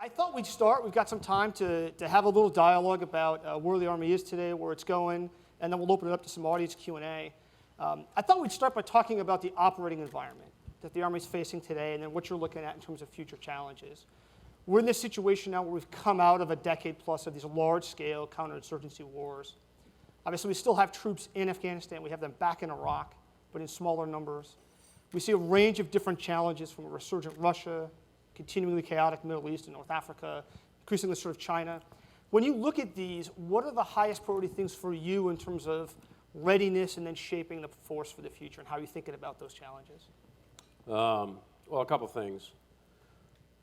I thought we'd start. We've got some time to have a little dialogue about where the Army is today, where it's going, and then we'll open it up to some audience Q&A. I thought we'd start by talking about the operating environment that the Army is facing today and then what you're looking at in terms of future challenges. We're in this situation now where we've come out of a decade plus of these large-scale counterinsurgency wars. Obviously, we still have troops in Afghanistan. We have them back in Iraq, but in smaller numbers. We see a range of different challenges from a resurgent Russia, continuingly chaotic Middle East and North Africa, increasingly sort of China. When you look at these, what are the highest priority things for you in terms of readiness and then shaping the force for the future, and how are you thinking about those challenges? Well, a couple things.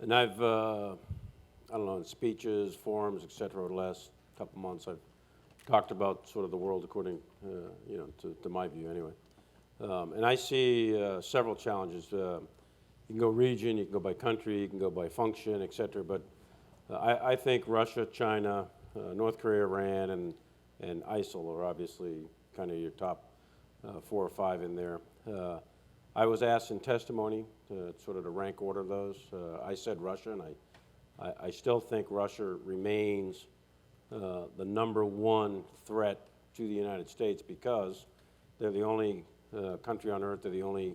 And I've, I don't know, in speeches, forums, et cetera, over the last couple months, I've talked about sort of the world according, to my view anyway. And I see several challenges. You can go region, you can go by country, you can go by function, et cetera, but I think Russia, China, North Korea, Iran, and ISIL are obviously kind of your top 4 or 5 in there. I was asked in testimony to sort of to rank order those. I said Russia, and I still think Russia remains the #1 threat to the United States because they're the only country on earth, they're the only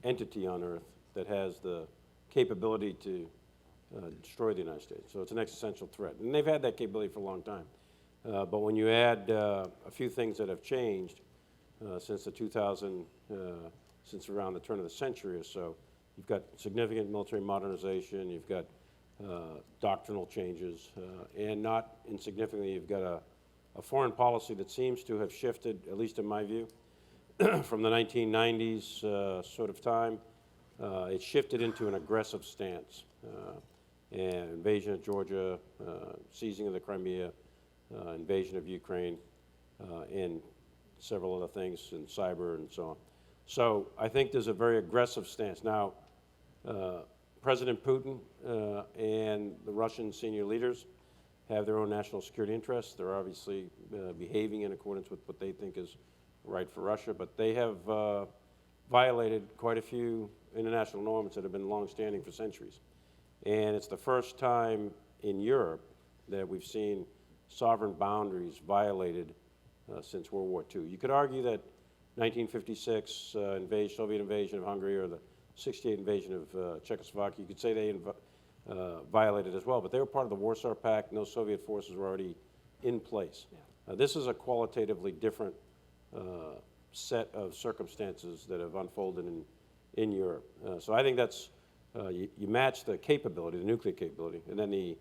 entity on earth that has the capability to destroy the United States. So it's an existential threat. And they've had that capability for a long time. But when you add a few things that have changed since around the turn of the century or so, you've got significant military modernization, you've got doctrinal changes, and not insignificantly, you've got a foreign policy that seems to have shifted, at least in my view, from the 1990s sort of time. It shifted into an aggressive stance. And invasion of Georgia, seizing of the Crimea, invasion of Ukraine, and several other things, and cyber and so on. So I think there's a very aggressive stance. Now, President Putin and the Russian senior leaders have their own national security interests. They're obviously behaving in accordance with what they think is right for Russia, but they have violated quite a few international norms that have been long-standing for centuries. And it's the first time in Europe that we've seen sovereign boundaries violated since World War II. You could argue that 1956 Soviet invasion of Hungary or the 68 invasion of Czechoslovakia, you could say they violated as well, but they were part of the Warsaw Pact and those Soviet forces were already in place. Yeah. This is a qualitatively different set of circumstances that have unfolded in Europe. So I think that's, you match the capability, the nuclear capability, and then the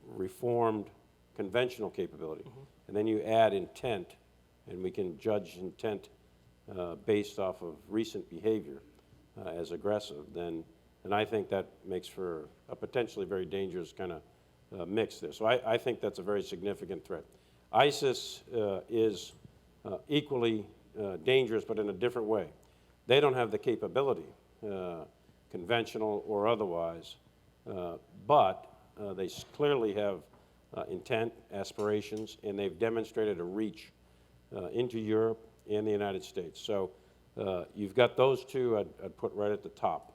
reformed conventional capability, and then you add intent, and we can judge intent based off of recent behavior as aggressive, then I think that makes for a potentially very dangerous kind of mix there. So I think that's a very significant threat. ISIS is equally dangerous, but in a different way. They don't have the capability, conventional or otherwise, but they clearly have intent, aspirations, and they've demonstrated a reach into Europe and the United States. So you've got those two I'd put right at the top.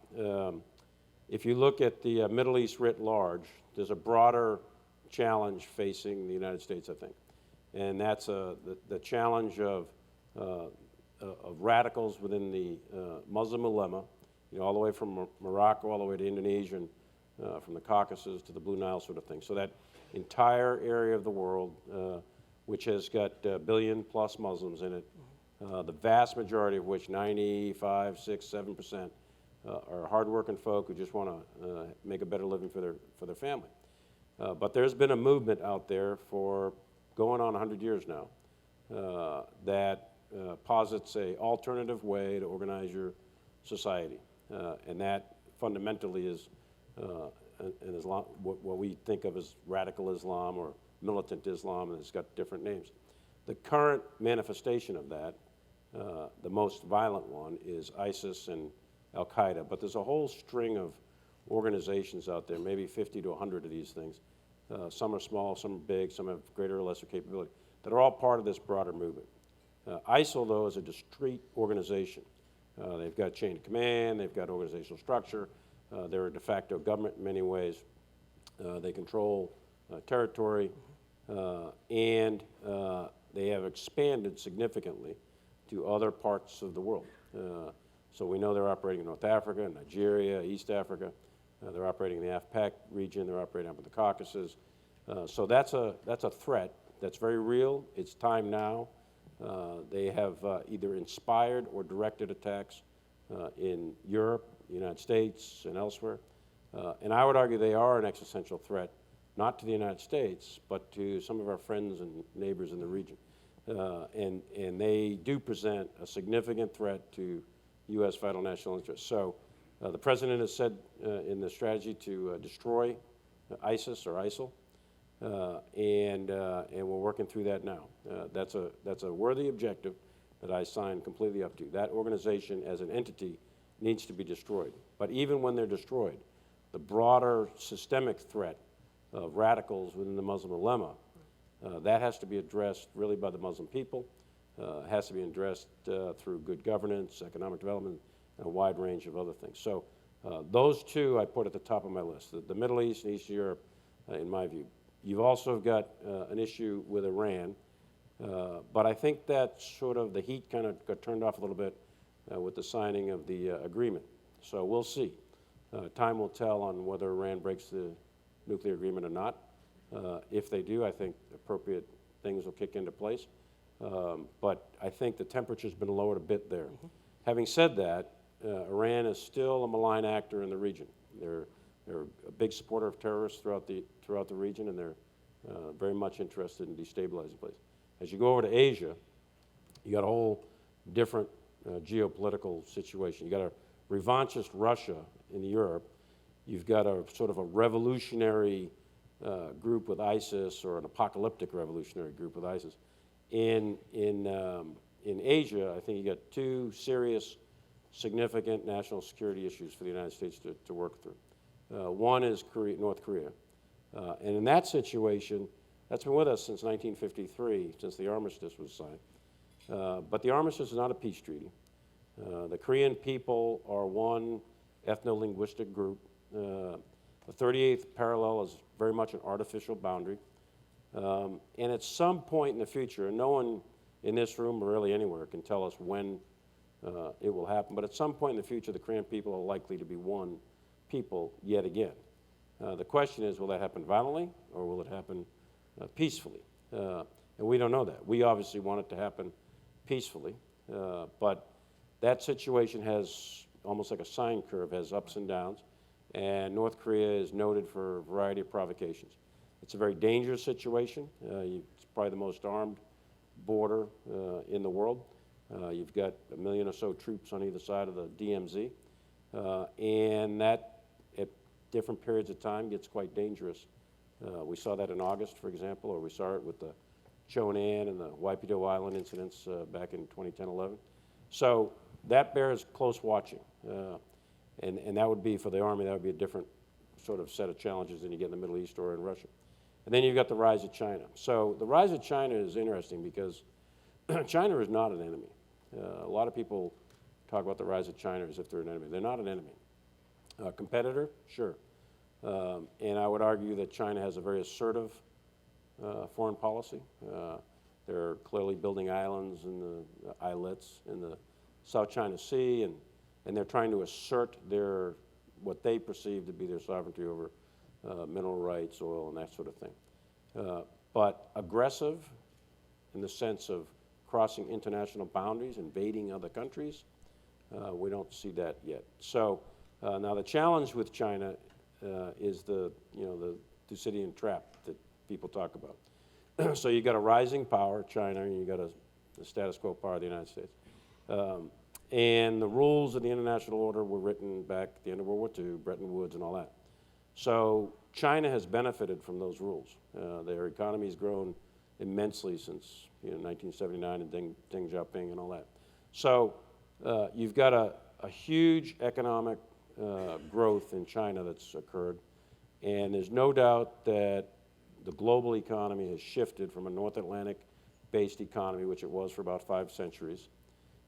If you look at the Middle East writ large, there's a broader challenge facing the United States, I think. And that's the challenge of radicals within the Muslim ulema, all the way from Morocco, all the way to Indonesia, and from the Caucasus to the Blue Nile sort of thing. So that entire area of the world, which has got a billion-plus Muslims in it, the vast majority of which, 95, 6, 7%, are hardworking folk who just want to make a better living for their family. But there's been a movement out there for going on 100 years now that posits an alternative way to organize your society. And that fundamentally is an Islam, what we think of as radical Islam or militant Islam, and it's got different names. The current manifestation of that, the most violent one, is ISIS and Al-Qaeda, but there's a whole string of organizations out there, maybe 50 to 100 of these things. Some are small, some are big, some have greater or lesser capability, that are all part of this broader movement. ISIL, though, is a discrete organization. They've got chain of command, they've got organizational structure, they're a de facto government in many ways. They control territory, and they have expanded significantly to other parts of the world. So we know they're operating in North Africa, Nigeria, East Africa. They're operating in the AFPAC region. They're operating up in the Caucasus. So that's a threat that's very real. It's time now. They have either inspired or directed attacks in Europe, the United States, and elsewhere. And I would argue they are an existential threat, not to the United States, but to some of our friends and neighbors in the region. And they do present a significant threat to U.S. vital national interests. So the president has said in the strategy to destroy ISIS or ISIL, and we're working through that now. That's a worthy objective that I sign completely up to. That organization as an entity needs to be destroyed. But even when they're destroyed, the broader systemic threat of radicals within the Muslim dilemma, that has to be addressed really by the Muslim people. Has to be addressed through good governance, economic development, and a wide range of other things. So those two I put at the top of my list, the Middle East and Eastern Europe, in my view. You've also got an issue with Iran, but I think that sort of the heat kind of got turned off a little bit with the signing of the agreement. So we'll see. Time will tell on whether Iran breaks the nuclear agreement or not. If they do, I think appropriate things will kick into place. But I think the temperature's been lowered a bit there. Mm-hmm. Having said that, Iran is still a malign actor in the region. They're a big supporter of terrorists throughout the region, and they're very much interested in destabilizing places. As you go over to Asia, you got a whole different geopolitical situation. You got a revanchist Russia in Europe. You've got a sort of a revolutionary group with ISIS, or an apocalyptic revolutionary group with ISIS. In Asia, I think you got two serious, significant national security issues for the United States to work through. One is North Korea. And in that situation, that's been with us since 1953, since the armistice was signed. But the armistice is not a peace treaty. The Korean people are one ethno-linguistic group. The 38th parallel is very much an artificial boundary. And at some point in the future, and no one in this room or really anywhere can tell us when it will happen, but at some point in the future, the Korean people are likely to be one people yet again. The question is, will that happen violently, or will it happen peacefully? And we don't know that. We obviously want it to happen peacefully, but that situation has, almost like a sine curve, has ups and downs, and North Korea is noted for a variety of provocations. It's a very dangerous situation. It's probably the most armed border in the world. You've got 1 million or so troops on either side of the DMZ, and that at different periods of time gets quite dangerous. We saw that in August, for example, or we saw it with the Chonan and the Waipido Island incidents back in 2010-11. So that bears close watching, and that would be, for the Army, that would be a different sort of set of challenges than you get in the Middle East or in Russia. And then you've got the rise of China. So the rise of China is interesting because China is not an enemy. A lot of people talk about the rise of China as if they're an enemy. They're not an enemy. A competitor, sure. And I would argue that China has a very assertive foreign policy. They're clearly building islands and the islets in the South China Sea, and they're trying to assert what they perceive to be their sovereignty over mineral rights, oil, and that sort of thing. But aggressive in the sense of crossing international boundaries, invading other countries, we don't see that yet. So now the challenge with China is the Thucydidean trap that people talk about. So you got a rising power, China, and you got a status quo power, the United States. And the rules of the international order were written back at the end of World War II, Bretton Woods and all that. So China has benefited from those rules. Their economy has grown immensely since 1979 and Deng Xiaoping and all that. So you've got a huge economic growth in China that's occurred, and there's no doubt that the global economy has shifted from a North Atlantic-based economy, which it was for about 5 centuries,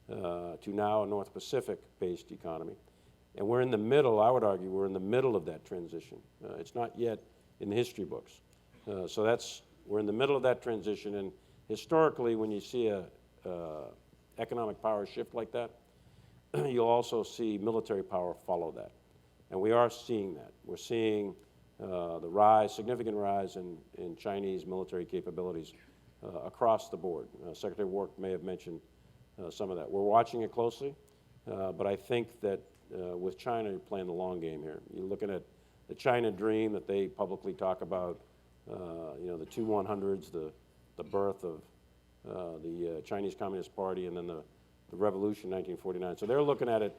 to now a North Pacific-based economy. And we're in the middle, I would argue, we're in the middle of that transition. It's not yet in the history books. So we're in the middle of that transition, and historically, when you see a economic power shift like that, you'll also see military power follow that. And we are seeing that. We're seeing the significant rise in Chinese military capabilities across the board. Secretary Wark may have mentioned some of that. We're watching it closely, but I think that with China, you're playing the long game here. You're looking at the China dream that they publicly talk about, the 2-100s, the birth of the Chinese Communist Party, and then the revolution in 1949. So they're looking at it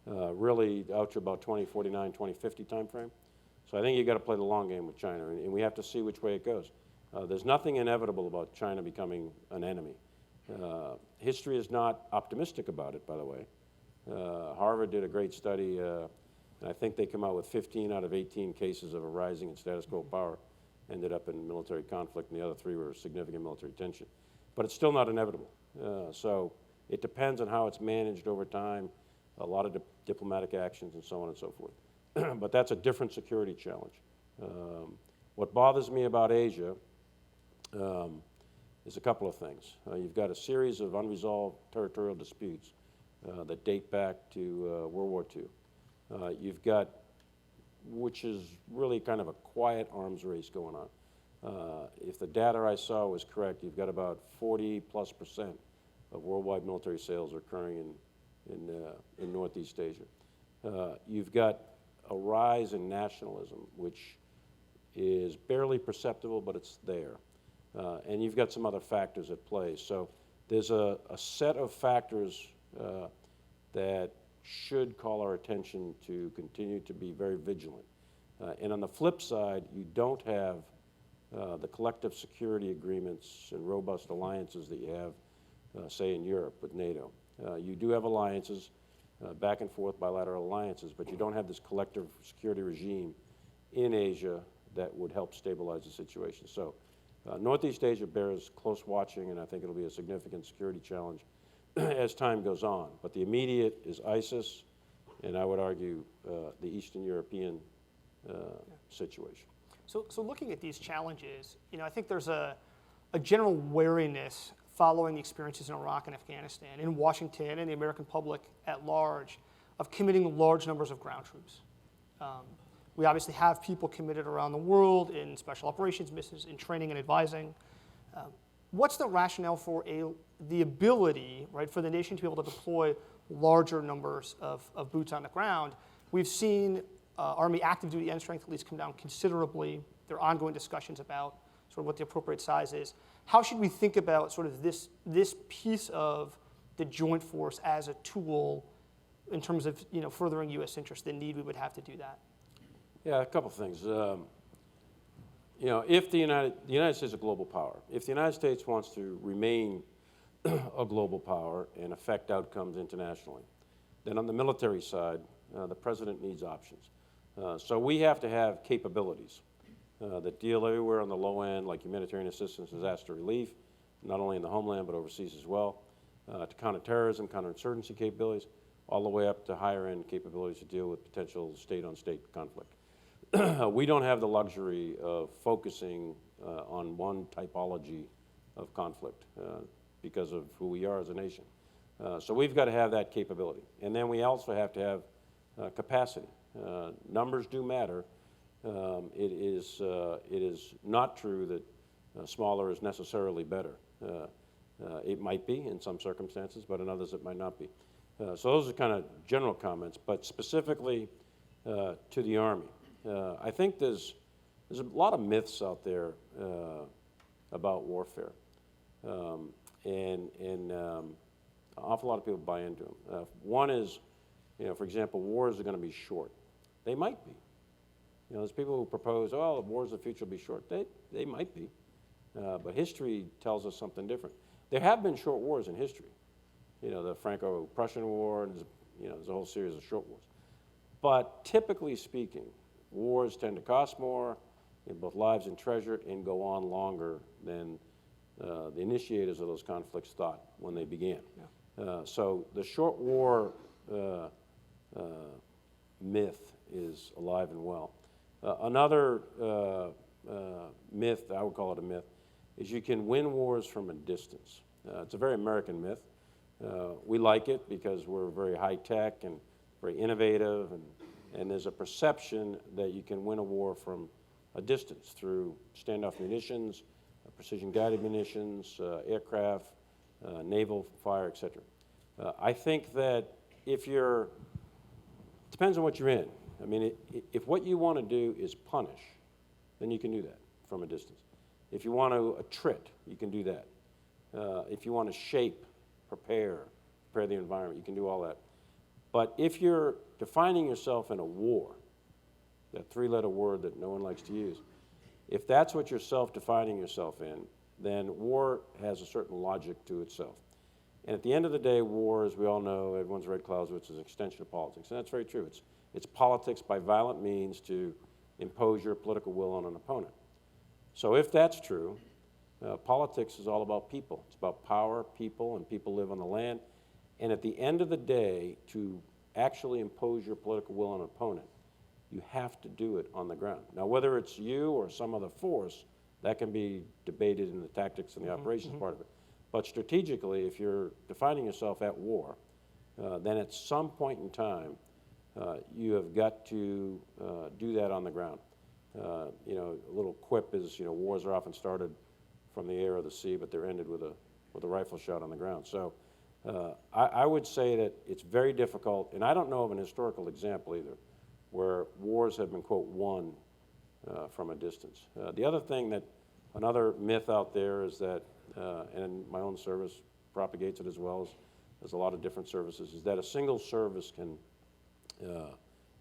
really out to about 2049, 2050 timeframe. So I think you've got to play the long game with China, and we have to see which way it goes. There's nothing inevitable about China becoming an enemy. History is not optimistic about it, by the way. Harvard did a great study, and I think they come out with 15 out of 18 cases of a rising in status quo power ended up in military conflict, and the other 3 were significant military tension. But it's still not inevitable. So it depends on how it's managed over time, a lot of diplomatic actions and so on and so forth. But that's a different security challenge. What bothers me about Asia is a couple of things. You've got a series of unresolved territorial disputes that date back to World War II. You've got, which is really kind of a quiet arms race going on. If the data I saw was correct, you've got about 40+% of worldwide military sales occurring in Northeast Asia. You've got a rise in nationalism, which is barely perceptible, but it's there. And you've got some other factors at play. So there's a set of factors that should call our attention to continue to be very vigilant. And on the flip side, you don't have the collective security agreements and robust alliances that you have, say, in Europe with NATO. You do have alliances, back and forth bilateral alliances, but you don't have this collective security regime in Asia that would help stabilize the situation. So Northeast Asia bears close watching, and I think it'll be a significant security challenge as time goes on. But the immediate is ISIS, and I would argue the Eastern European situation. So looking at these challenges, I think there's a general wariness following the experiences in Iraq and Afghanistan, in Washington and the American public at large, of committing large numbers of ground troops. We obviously have people committed around the world in special operations missions, in training and advising. What's the rationale for the ability, right, for the nation to be able to deploy larger numbers of boots on the ground? We've seen Army active duty end strength at least come down considerably. There are ongoing discussions about sort of what the appropriate size is. How should we think about sort of this piece of the joint force as a tool in terms of furthering U.S. interest, the need we would have to do that? Yeah, a couple things. If the United States is a global power, if the United States wants to remain a global power and affect outcomes internationally, then on the military side, the president needs options. So we have to have capabilities that deal everywhere on the low end, like humanitarian assistance, disaster relief, not only in the homeland but overseas as well, to counterterrorism, counterinsurgency capabilities, all the way up to higher end capabilities to deal with potential state-on-state conflict. We don't have the luxury of focusing on one typology of conflict because of who we are as a nation. So we've got to have that capability. And then we also have to have capacity. Numbers do matter. It is not true that smaller is necessarily better. It might be in some circumstances, but in others it might not be. So those are kind of general comments, but specifically to the Army. I think there's a lot of myths out there about warfare, and an awful lot of people buy into them. One is, for example, wars are going to be short. They might be. There's people who propose, oh, wars of the future will be short. They might be, but history tells us something different. There have been short wars in history. The Franco-Prussian War, and there's a whole series of short wars. But typically speaking, wars tend to cost more in both lives and treasure and go on longer than the initiators of those conflicts thought when they began. Yeah. So the short war myth is alive and well. Another myth, I would call it a myth, is you can win wars from a distance. It's a very American myth. We like it because we're very high-tech and very innovative, and there's a perception that you can win a war from a distance through standoff munitions, precision-guided munitions, aircraft, naval fire, et cetera. I think that if you're, it depends on what you're in. I mean, if what you want to do is punish, then you can do that from a distance. If you want to attrit, you can do that. If you want to shape, prepare the environment, you can do all that. But if you're defining yourself in a war, that three-letter word that no one likes to use, if that's what you're self-defining yourself in, then war has a certain logic to itself. And at the end of the day, war, as we all know, everyone's read Clausewitz, is an extension of politics. And that's very true. It's politics by violent means to impose your political will on an opponent. So if that's true, politics is all about people. It's about power, people, and people live on the land. And at the end of the day, to actually impose your political will on an opponent, you have to do it on the ground. Now, whether it's you or some other force, that can be debated in the tactics and the operations part of it. But strategically, if you're defining yourself at war, then at some point in time, you have got to do that on the ground. You know, a little quip is, you know, wars are often started from the air or the sea, but they're ended with a rifle shot on the ground. So I would say that it's very difficult, and I don't know of an historical example either, where wars have been, quote, won from a distance. The other thing that, another myth out there is that, and my own service propagates it as well as there's a lot of different services, is that a single service can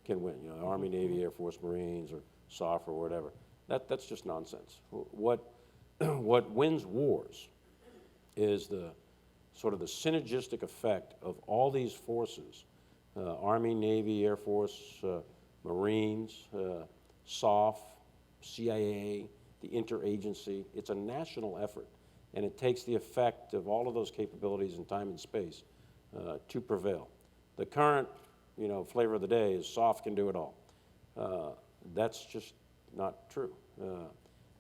win. You know, Army, Navy, Air Force, Marines, or SOF or whatever. That's just nonsense. What wins wars is the sort of the synergistic effect of all these forces, Army, Navy, Air Force, Marines, SOF, CIA, the interagency. It's a national effort, and it takes the effect of all of those capabilities in time and space to prevail. The current, you know, flavor of the day is SOF can do it all. That's just not true.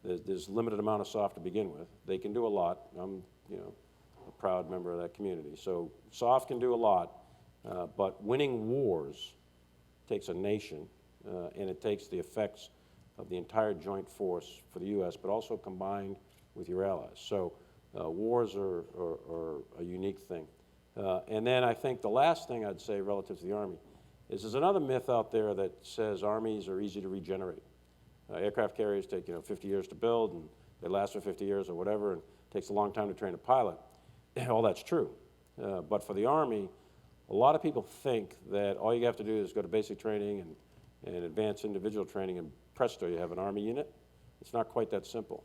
There's a limited amount of SOF to begin with. They can do a lot. I'm, you know, a proud member of that community. So SOF can do a lot, but winning wars takes a nation, and it takes the effects of the entire joint force for the U.S., but also combined with your allies. So wars are a unique thing. And then I think the last thing I'd say relative to the Army is there's another myth out there that says armies are easy to regenerate. Aircraft carriers take, you know, 50 years to build, and they last for 50 years or whatever, and it takes a long time to train a pilot. All that's true. But for the Army, a lot of people think that all you have to do is go to basic training and advanced individual training, and presto, you have an Army unit. It's not quite that simple.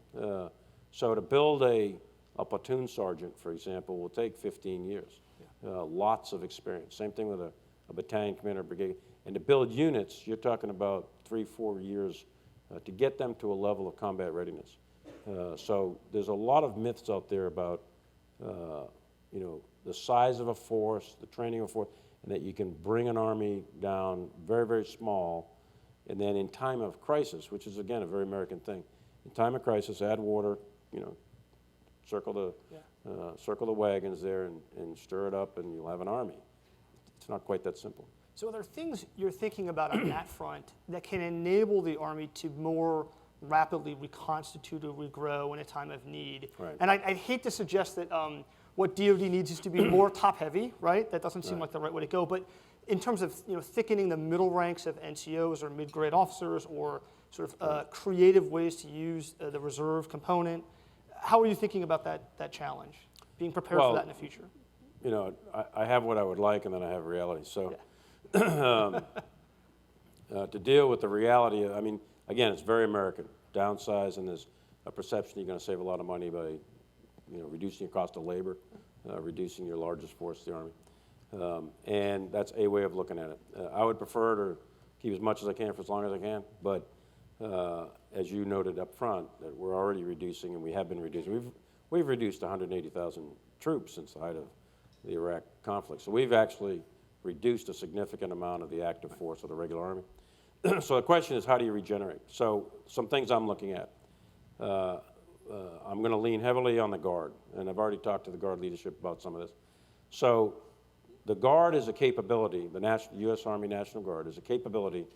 So to build a platoon sergeant, for example, will take 15 years. Yeah. Lots of experience. Same thing with a battalion commander, brigade. And to build units, you're talking about 3-4 years to get them to a level of combat readiness. So there's a lot of myths out there about, you know, the size of a force, the training of a force, and that you can bring an army down very, very small, and then in time of crisis, which is, again, a very American thing, in time of crisis, add water, you know, circle the wagons there and stir it up, and you'll have an army. It's not quite that simple. So are there things you're thinking about on that front that can enable the Army to more rapidly reconstitute or regrow in a time of need? Right. And I'd hate to suggest that what DoD needs is to be more top-heavy, right? That doesn't seem like the right way to go. But in terms of, you know, thickening the middle ranks of NCOs or mid-grade officers, or sort of creative ways to use the reserve component, how are you thinking about that challenge? Being prepared for that in the future? You know, I have what I would like, and then I have reality. So to deal with the reality, I mean, again, it's very American. Downsize, and there's a perception you're going to save a lot of money by, you know, reducing your cost of labor, reducing your largest force, the Army. And that's a way of looking at it. I would prefer to keep as much as I can for as long as I can, but as you noted up front, that we're already reducing, and we have been reducing. We've reduced 180,000 troops since the height of the Iraq conflict. So we've actually reduced a significant amount of the active force of the regular Army. So the question is, how do you regenerate? So some things I'm looking at. I'm going to lean heavily on the Guard, and I've already talked to the Guard leadership about some of this. So the Guard is a capability, the U.S. Army National Guard is a capability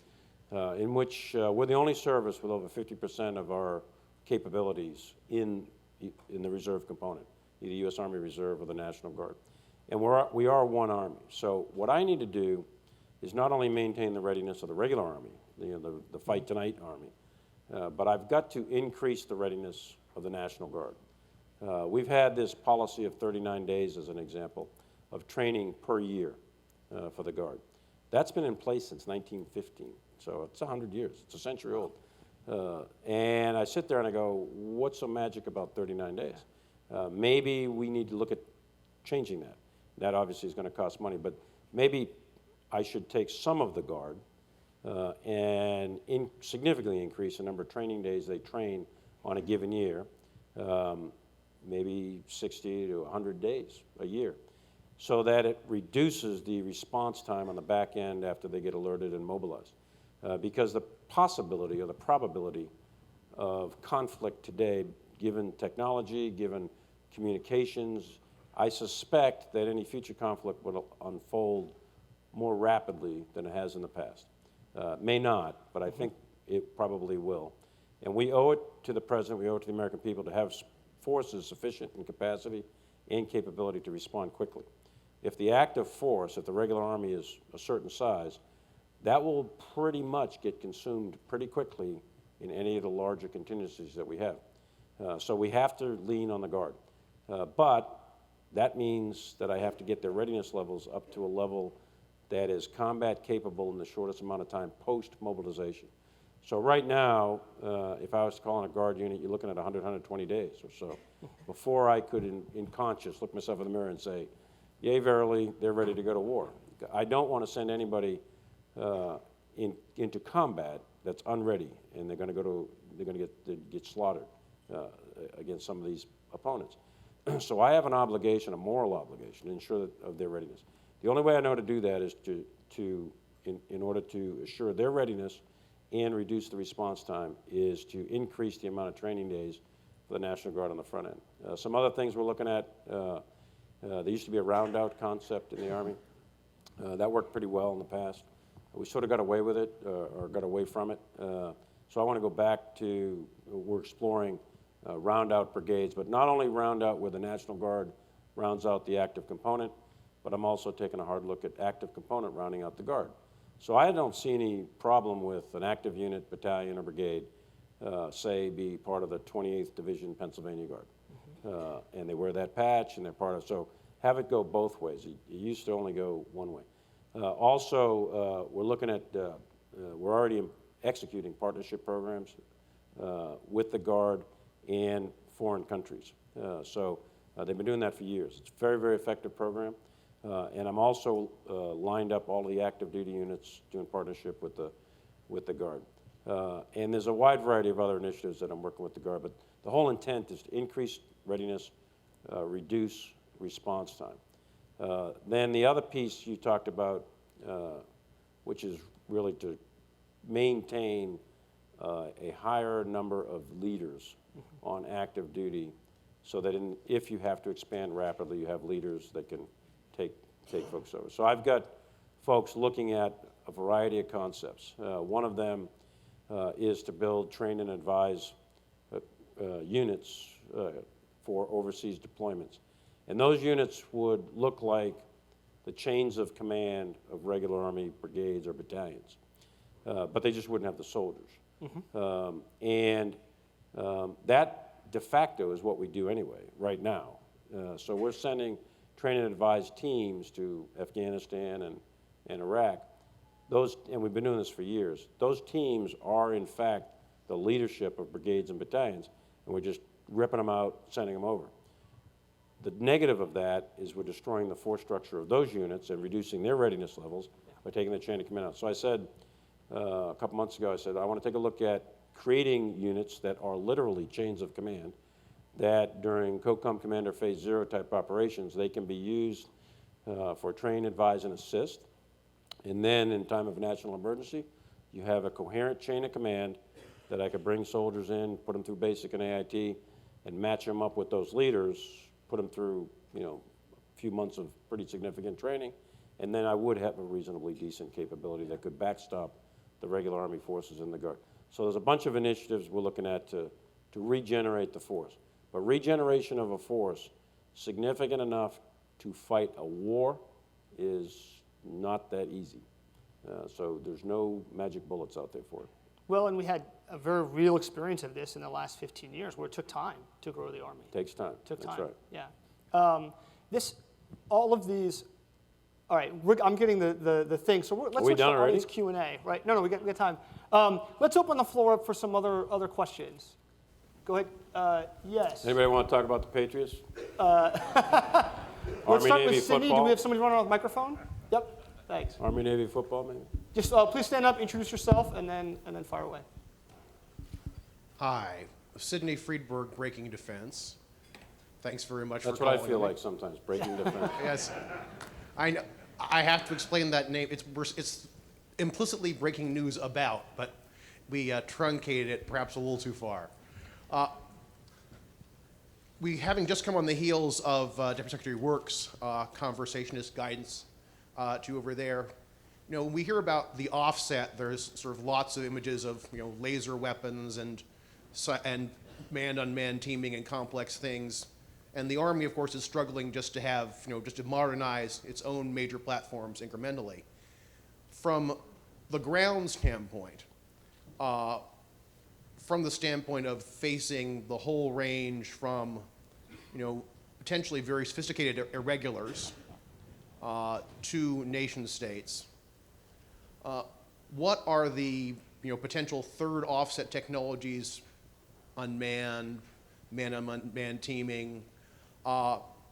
in which we're the only service with over 50% of our capabilities in the reserve component, either U.S. Army Reserve or the National Guard. And we are one Army. So what I need to do is not only maintain the readiness of the regular Army, the fight tonight Army, but I've got to increase the readiness of the National Guard. We've had this policy of 39 days as an example of training per year for the Guard. That's been in place since 1915, so it's 100 years, it's a century old. And I sit there and I go, what's so magic about 39 days? Maybe we need to look at changing that. That obviously is going to cost money, but maybe I should take some of the Guard and significantly increase the number of training days they train on a given year, maybe 60 to 100 days a year, so that it reduces the response time on the back end after they get alerted and mobilized. Because the possibility or the probability of conflict today, given technology, given communications, I suspect that any future conflict will unfold more rapidly than it has in the past. May not, but I think it probably will. And we owe it to the President, we owe it to the American people to have forces sufficient in capacity and capability to respond quickly. If the active force, if the regular Army is a certain size, that will pretty much get consumed pretty quickly in any of the larger contingencies that we have. So we have to lean on the Guard. But that means that I have to get their readiness levels up to a level that is combat capable in the shortest amount of time post-mobilization. So right now, if I was to call on a Guard unit, you're looking at 100, 120 days or so before I could, in conscience, look myself in the mirror and say, yea, verily, they're ready to go to war. I don't want to send anybody into combat that's unready, and they're going to get slaughtered against some of these opponents. So I have an obligation, a moral obligation, to ensure of their readiness. The only way I know to do that is in order to assure their readiness and reduce the response time, is to increase the amount of training days for the National Guard on the front end. Some other things we're looking at, there used to be a round-out concept in the Army. That worked pretty well in the past. We sort of got away with it, or got away from it. So I want to go back to, we're exploring round-out brigades, but not only round-out where the National Guard rounds out the active component, but I'm also taking a hard look at active component rounding out the Guard. So I don't see any problem with an active unit, battalion, or brigade, say, be part of the 28th Division Pennsylvania Guard. And they wear that patch, and they're part of, so have it go both ways. It used to only go one way. Also, we're looking at, we're already executing partnership programs with the Guard and foreign countries. So they've been doing that for years. It's a very, very effective program. And I'm also lined up all the active duty units doing partnership with the Guard. And there's a wide variety of other initiatives that I'm working with the Guard, but the whole intent is to increase readiness, reduce response time. Then the other piece you talked about, which is really to maintain a higher number of leaders on active duty, so that if you have to expand rapidly, you have leaders that can take folks over. So I've got folks looking at a variety of concepts. One of them is to build, train, and advise units for overseas deployments. And those units would look like the chains of command of regular Army brigades or battalions, but they just wouldn't have the soldiers. That de facto is what we do anyway, right now. So we're sending train and advise teams to Afghanistan and Iraq. And we've been doing this for years. Those teams are, in fact, the leadership of brigades and battalions, and we're just ripping them out, sending them over. The negative of that is we're destroying the force structure of those units and reducing their readiness levels by taking the chain of command out. So I said, a couple months ago, I said, I want to take a look at creating units that are literally chains of command, that during COCOM Commander Phase 0 type operations, they can be used for train, advise, and assist. And then in time of national emergency, you have a coherent chain of command that I could bring soldiers in, put them through basic and AIT, and match them up with those leaders, put them through, a few months of pretty significant training, and then I would have a reasonably decent capability that could backstop the regular Army forces in the Guard. So there's a bunch of initiatives we're looking at to regenerate the force. But regeneration of a force significant enough to fight a war is not that easy. So there's no magic bullets out there for it. Well, and we had a very real experience of this in the last 15 years where it took time to grow the Army. Takes time. Took That's time. right. Yeah. All of these, all right, I'm getting the thing. So let's switch to audience Q&A, right? No, we got time. Let's open the floor up for some other questions. Go ahead. Yes. Anybody want to talk about the Patriots? Let's start with Sydney. Do we have somebody running on the microphone? Yep. Thanks. Army, Navy, football, maybe? Just please stand up, introduce yourself, and then fire away. Hi, Sidney Friedberg, Breaking Defense. Thanks very much That's for calling what I feel me. like sometimes, breaking defense. Yes, I know. I have to explain that name. It's implicitly breaking news about, but we truncated it perhaps a little too far. We having just come on the heels of Deputy Secretary Work's conversationist guidance to over there. When we hear about the offset, there's sort of lots of images of laser weapons and man-on-man teaming and complex things. And the Army, of course, is struggling just to have, just to modernize its own major platforms incrementally. From the ground standpoint, from the standpoint of facing the whole range from, potentially very sophisticated irregulars to nation states, what are the, potential third offset technologies, unmanned, man-on-man teaming,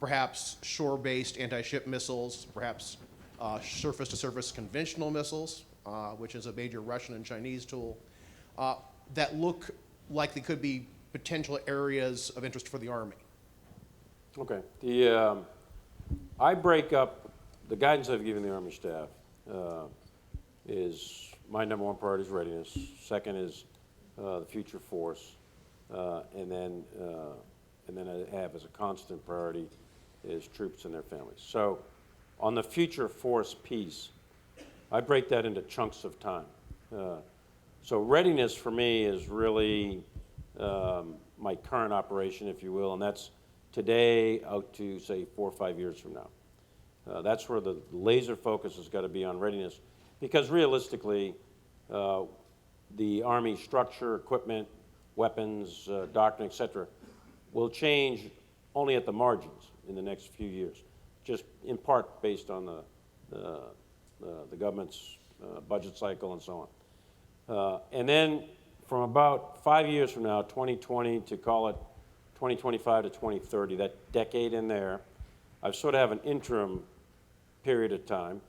perhaps shore-based anti-ship missiles, perhaps surface-to-surface conventional missiles, which is a major Russian and Chinese tool, that look like they could be potential areas of interest for the Army? Okay. I break up, the guidance I've given the Army staff is my number one priority is readiness. Second is the future force. And then I have as a constant priority is troops and their families. So on the future force piece, I break that into chunks of time. So readiness for me is really my current operation, if you will, and that's today out to, say, 4 or 5 years from now. That's where the laser focus has got to be on readiness, because realistically, the Army structure, equipment, weapons, doctrine, et cetera, will change only at the margins in the next few years, just in part based on the government's budget cycle and so on. And then from about 5 years from now, 2020 to call it 2025 to 2030, that decade in there, I sort of have an interim period of time,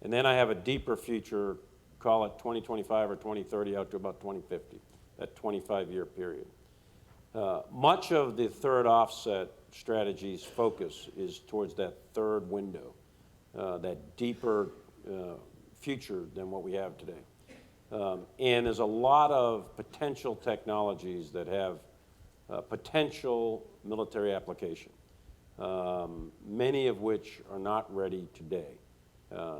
and then I have a deeper future, call it 2025 or 2030 out to about 2050, that 25-year period. Much of the third offset strategy's focus is towards that third window, that deeper future than what we have today. And there's a lot of potential technologies that have potential military application, many of which are not ready today,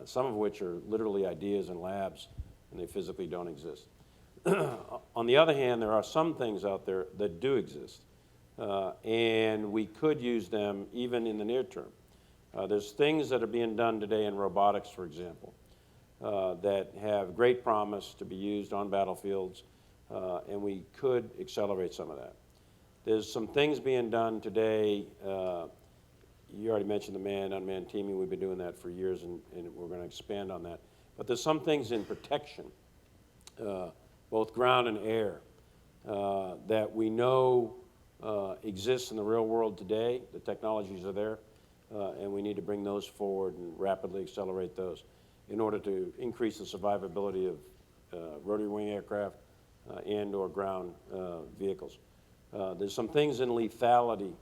some of which are literally ideas in labs and they physically don't exist. On the other hand, there are some things out there that do exist, and we could use them even in the near term. There's things that are being done today in robotics, for example, that have great promise to be used on battlefields, and we could accelerate some of that. There's some things being done today. You already mentioned the man-unmanned teaming. We've been doing that for years, and we're going to expand on that. But there's some things in protection, both ground and air, that we know exists in the real world today. The technologies are there, and we need to bring those forward and rapidly accelerate those in order to increase the survivability of rotary wing aircraft and or ground vehicles. There's some things in lethality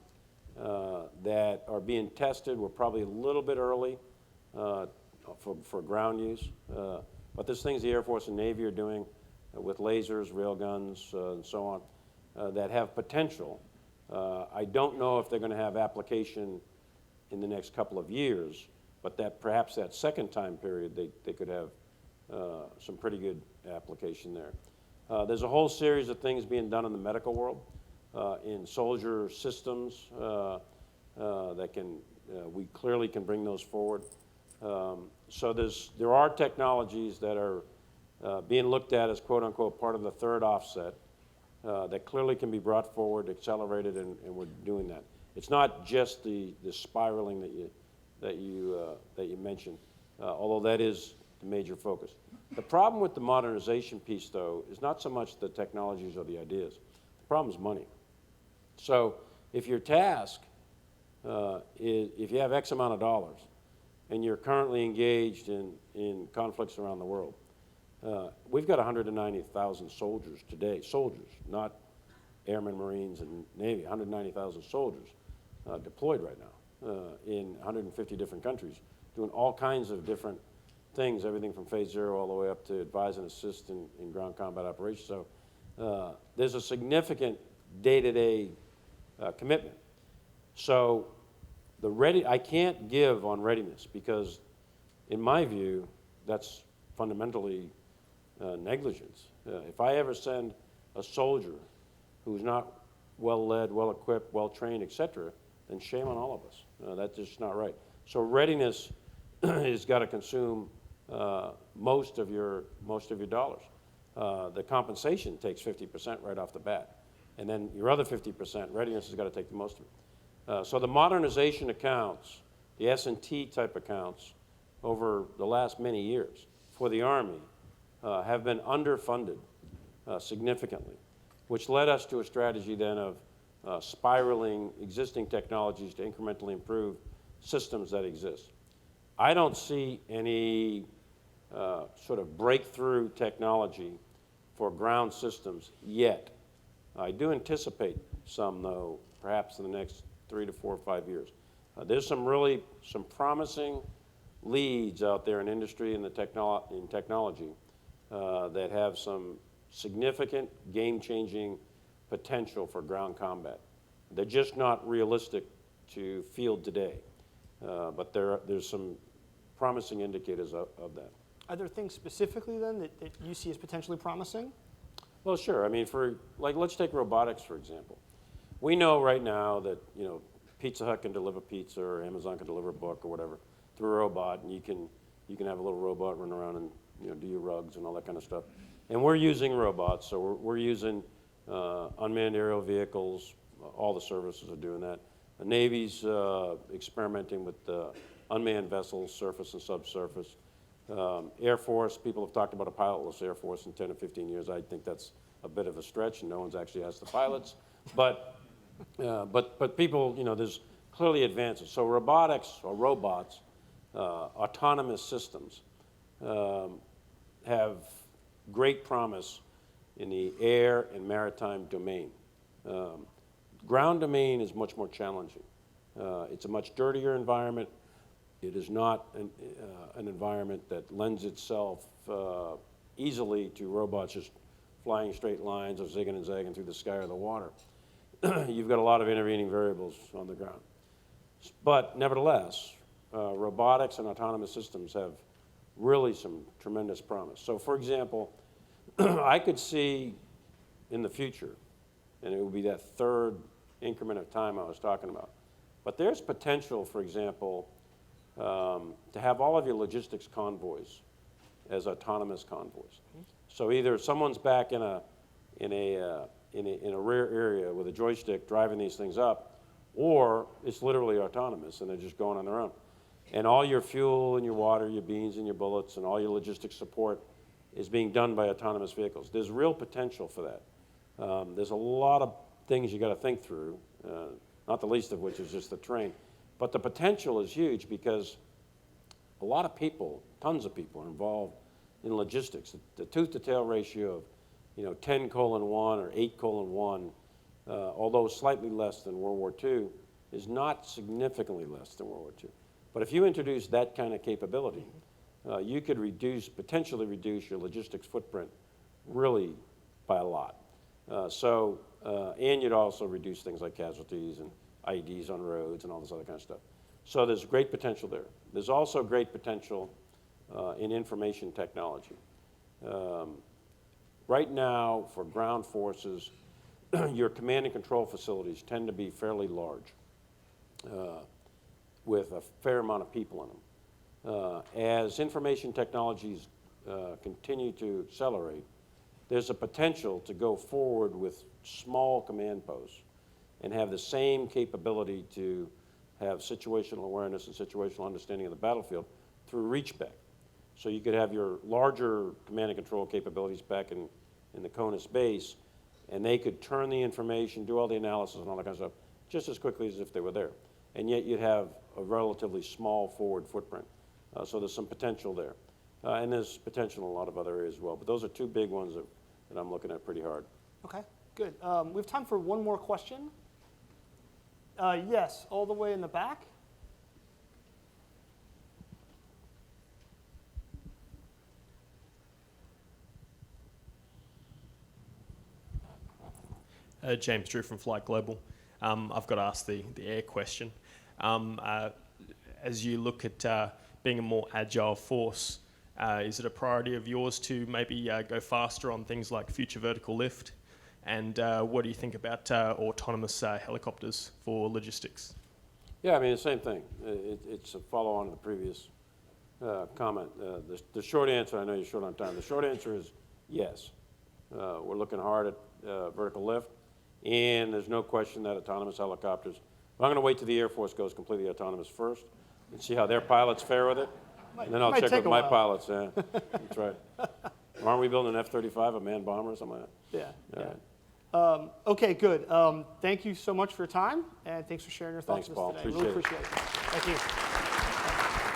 that are being tested. We're probably a little bit early for ground use, but there's things the Air Force and Navy are doing with lasers, railguns, and so on, that have potential. I don't know if they're going to have application in the next couple of years, but that perhaps that second time period they could have some pretty good application there. There's a whole series of things being done in the medical world, in soldier systems that can, we clearly can bring those forward. So there are technologies that are being looked at as quote unquote part of the third offset that clearly can be brought forward, accelerated, and we're doing that. It's not just the spiraling that you mentioned, although that is the major focus. The problem with the modernization piece, though, is not so much the technologies or the ideas. The problem is money. So if your task is, if you have X amount of dollars and you're currently engaged in conflicts around the world, we've got 190,000 soldiers today, soldiers, not airmen, Marines, and Navy, 190,000 soldiers deployed right now in 150 different countries, doing all kinds of different things, everything from phase 0 all the way up to advise and assist in ground combat operations. So there's a significant day-to-day commitment. So I can't give on readiness because, in my view, that's fundamentally negligence. If I ever send a soldier who's not well-led, well-equipped, well-trained, et cetera, then shame on all of us. That's just not right. So readiness has got to consume most of your dollars. The compensation takes 50% right off the bat. And then your other 50%, readiness has got to take the most of it. So the modernization accounts, the S&T type accounts, over the last many years for the Army have been underfunded significantly, which led us to a strategy then of spiraling existing technologies to incrementally improve systems that exist. I don't see any sort of breakthrough technology for ground systems yet. I do anticipate some, though, perhaps in the next 3 to 4 or 5 years. There's some promising leads out there in industry and in technology that have some significant game-changing potential for ground combat. They're just not realistic to field today, but there's some promising indicators of that. Are there things specifically then that you see as potentially promising? Well, sure. I mean, let's take robotics, for example. We know right now that, Pizza Hut can deliver pizza or Amazon can deliver a book or whatever through a robot, and you can have a little robot run around and, do your rugs and all that kind of stuff. And we're using robots, so we're using unmanned aerial vehicles. All the services are doing that. The Navy's experimenting with unmanned vessels, surface and subsurface. Air Force, people have talked about a pilotless Air Force in 10 or 15 years. I think that's a bit of a stretch, and no one's actually asked the pilots. But people, there's clearly advances. So robotics or robots, autonomous systems, have great promise in the air and maritime domain. Ground domain is much more challenging. It's a much dirtier environment. It is not an environment that lends itself easily to robots just flying straight lines or zigging and zagging through the sky or the water. You've got a lot of intervening variables on the ground. But nevertheless, robotics and autonomous systems have really some tremendous promise. So for example, I could see in the future, and it would be that third increment of time I was talking about, but there's potential, for example, to have all of your logistics convoys as autonomous convoys. So either someone's back in a rear area with a joystick driving these things up, or it's literally autonomous and they're just going on their own. And all your fuel and your water, your beans and your bullets, and all your logistics support is being done by autonomous vehicles. There's real potential for that. There's a lot of things you got to think through, not the least of which is just the terrain. But the potential is huge because a lot of people, tons of people, are involved in logistics. The tooth-to-tail ratio of 10:1 or 8:1, although slightly less than World War II, is not significantly less than World War II. But if you introduce that kind of capability, you could potentially reduce your logistics footprint really by a lot. And you'd also reduce things like casualties and IEDs on roads and all this other kind of stuff. So there's great potential there. There's also great potential in information technology. Right now, for ground forces, your command and control facilities tend to be fairly large with a fair amount of people in them. As information technologies continue to accelerate, there's a potential to go forward with small command posts and have the same capability to have situational awareness and situational understanding of the battlefield through reach back. So you could have your larger command and control capabilities back in the CONUS base, and they could turn the information, do all the analysis and all that kind of stuff just as quickly as if they were there. And yet you'd have a relatively small forward footprint. So there's some potential there. And there's potential in a lot of other areas as well. But those are two big ones that I'm looking at pretty hard. Okay, good. We have time for one more question. Yes, all the way in the back. James Drew from Flight Global. I've got to ask the air question. As you look at being a more agile force, is it a priority of yours to maybe go faster on things like future vertical lift? And what do you think about autonomous helicopters for logistics? Yeah, I mean, the same thing. It's a follow-on to the previous comment. The short answer, I know you're short on time, the short answer is yes. We're looking hard at vertical lift, and there's no question that autonomous helicopters, I'm going to wait till the Air Force goes completely autonomous first and see how their pilots fare with it, and then I'll check with my pilots. Yeah, that's right. Aren't we building an F-35, a manned bomber or something like that? Yeah. All right. Okay, good. Thank you so much for your time, and thanks for sharing your thoughts Thanks, with Paul. us today. Appreciate Really it. appreciate it. Thank you.